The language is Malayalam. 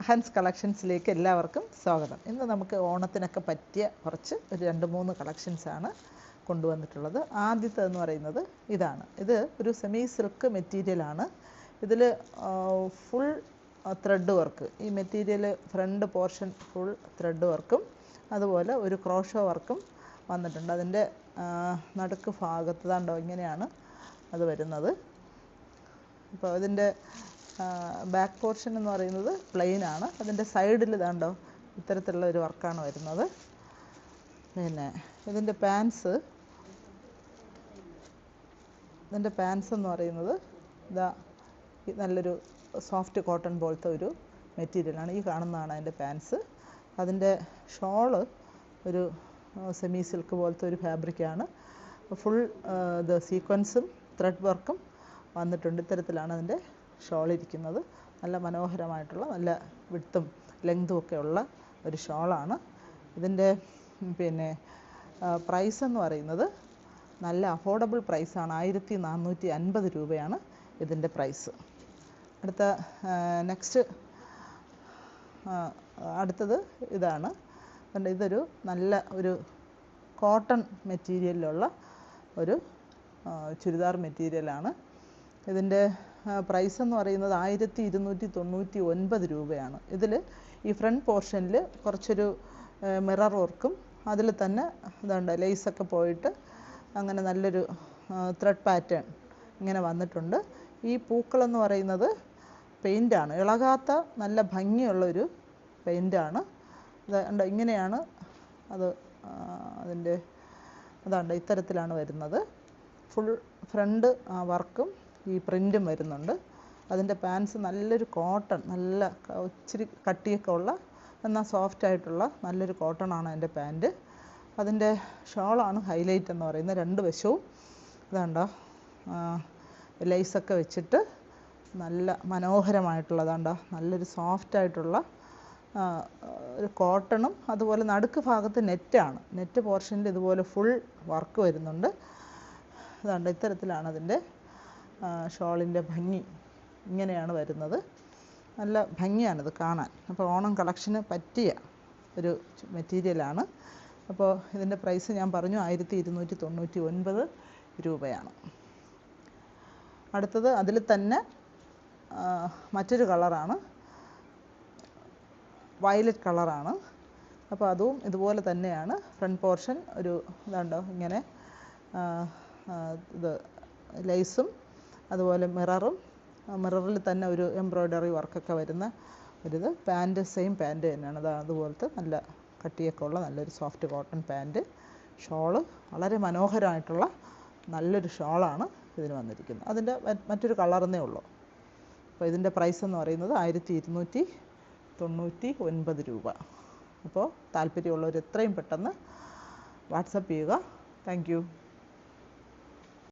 ഹൻസ് കളക്ഷൻസിലേക്ക് എല്ലാവർക്കും സ്വാഗതം. ഇന്ന് നമുക്ക് ഓണത്തിനൊക്കെ പറ്റിയ കുറച്ച് ഒരു 2-3 കളക്ഷൻസാണ് കൊണ്ടുവന്നിട്ടുള്ളത്. ആദ്യത്തേതെന്ന് പറയുന്നത് ഇതാണ്. ഇത് ഒരു സെമി സിൽക്ക് മെറ്റീരിയലാണ്. ഇതിൽ ഫുൾ ത്രെഡ് വർക്ക്, ഈ material front portion full thread വർക്കും അതുപോലെ ഒരു ക്രോഷോ വർക്കും വന്നിട്ടുണ്ട്. അതിൻ്റെ നടുക്ക് ഭാഗത്ത് കണ്ടോ ഇങ്ങനെയാണ് അത് വരുന്നത്. അപ്പോൾ അതിൻ്റെ ബാക്ക് പോർഷൻ എന്ന് പറയുന്നത് പ്ലെയിൻ ആണ്. അതിൻ്റെ സൈഡിൽ ഇതാണ്ടോ ഇത്തരത്തിലുള്ള ഒരു വർക്കാണ് വരുന്നത്. പിന്നെ ഇതിൻ്റെ പാൻസ് എന്ന് പറയുന്നത് ഇതാ നല്ലൊരു സോഫ്റ്റ് കോട്ടൺ പോലത്തെ ഒരു മെറ്റീരിയലാണ്. ഈ കാണുന്നതാണ് അതിൻ്റെ പാൻസ്. അതിൻ്റെ ഷോള് ഒരു സെമി സിൽക്ക് പോലത്തെ ഒരു ഫാബ്രിക്കാണ്. ഫുൾ ഇത് സീക്വൻസും ത്രെഡ് വർക്കും വന്നിട്ടുണ്ട്. ഇത്തരത്തിലാണ് അതിൻ്റെ ഷോൾ ഇരിക്കുന്നത്. നല്ല മനോഹരമായിട്ടുള്ള നല്ല വിഡ്ത്തും ലെങ്തും ഒക്കെ ഉള്ള ഒരു ഷോളാണ്. ഇതിൻ്റെ പിന്നെ പ്രൈസ് എന്ന് പറയുന്നത് നല്ല അഫോർഡബിൾ പ്രൈസാണ്. 1450 രൂപയാണ് ഇതിൻ്റെ പ്രൈസ്. അടുത്തത് ഇതാണ്. ഇതൊരു നല്ല ഒരു കോട്ടൺ മെറ്റീരിയലിലുള്ള ഒരു ചുരിദാർ മെറ്റീരിയലാണ്. ഇതിൻ്റെ പ്രൈസ് എന്ന് പറയുന്നത് 1299 രൂപയാണ്. ഇതിൽ ഈ ഫ്രണ്ട് പോർഷനിൽ കുറച്ചൊരു മിറർ വർക്കും അതിൽ തന്നെ ഇതുണ്ട് ലേസൊക്കെ പോയിട്ട് അങ്ങനെ നല്ലൊരു ത്രെഡ് പാറ്റേൺ ഇങ്ങനെ വന്നിട്ടുണ്ട്. ഈ പൂക്കളെന്ന് പറയുന്നത് പെയിൻ്റാണ്, ഇളകാത്ത നല്ല ഭംഗിയുള്ളൊരു പെയിൻ്റാണ്. അത് ഇങ്ങനെയാണ് അത് അതിൻ്റെ അതാണ്ട് ഇത്തരത്തിലാണ് വരുന്നത്. ഫുൾ ഫ്രണ്ട് വർക്കും ഈ പ്രിൻറ്റും വരുന്നുണ്ട്. അതിൻ്റെ പാൻസ് നല്ലൊരു കോട്ടൺ, നല്ല ഇച്ചിരി കട്ടിയൊക്കെ ഉള്ള എന്നാൽ സോഫ്റ്റായിട്ടുള്ള നല്ലൊരു കോട്ടണാണ് അതിൻ്റെ പാൻറ്റ്. അതിൻ്റെ ഷോളാണ് ഹൈലൈറ്റ് എന്ന് പറയുന്നത്. രണ്ട് വശവും ഇതാണ്ടോ ലൈസൊക്കെ വെച്ചിട്ട് നല്ല മനോഹരമായിട്ടുള്ളതാണ്ടോ നല്ലൊരു സോഫ്റ്റായിട്ടുള്ള ഒരു കോട്ടണും അതുപോലെ നടുക്ക് ഭാഗത്ത് നെറ്റാണ്. നെറ്റ് പോർഷനിൽ ഇതുപോലെ ഫുൾ വർക്ക് വരുന്നുണ്ട്. അതുകൊണ്ട് ഇത്തരത്തിലാണ് അതിൻ്റെ ഷോളിൻ്റെ ഭംഗി. ഇങ്ങനെയാണ് വരുന്നത്. നല്ല ഭംഗിയാണിത് കാണാൻ. അപ്പോൾ ഓണം കളക്ഷന് പറ്റിയ ഒരു മെറ്റീരിയലാണ്. അപ്പോൾ ഇതിൻ്റെ പ്രൈസ് ഞാൻ പറഞ്ഞു 1299 രൂപയാണ്. അടുത്തത് അതിൽ തന്നെ മറ്റൊരു കളറാണ്, വയലറ്റ് കളറാണ്. അപ്പോൾ അതും ഇതുപോലെ തന്നെയാണ്. ഫ്രണ്ട് പോർഷൻ ഒരു ഇതുണ്ടോ ഇങ്ങനെ ഇത് ലേസും അതുപോലെ മിററിൽ തന്നെ ഒരു എംബ്രോയ്ഡറി വർക്കൊക്കെ വരുന്ന ഒരിത്. പാൻറ്റ് സെയിം പാൻറ്റ് തന്നെയാണ്. അതുപോലത്തെ നല്ല കട്ടിയൊക്കെ ഉള്ള നല്ലൊരു സോഫ്റ്റ് കോട്ടൺ പാൻറ്റ്. ഷോള് വളരെ മനോഹരമായിട്ടുള്ള നല്ലൊരു ഷോളാണ് ഇതിന് വന്നിരിക്കുന്നത്. അതിൻ്റെ മറ്റൊരു കളറെന്നേ ഉള്ളൂ. അപ്പോൾ ഇതിൻ്റെ പ്രൈസ് എന്ന് പറയുന്നത് 1299 രൂപ. അപ്പോൾ താല്പര്യമുള്ളവർ എത്രയും പെട്ടെന്ന് വാട്സപ്പ് ചെയ്യുക. Thank you.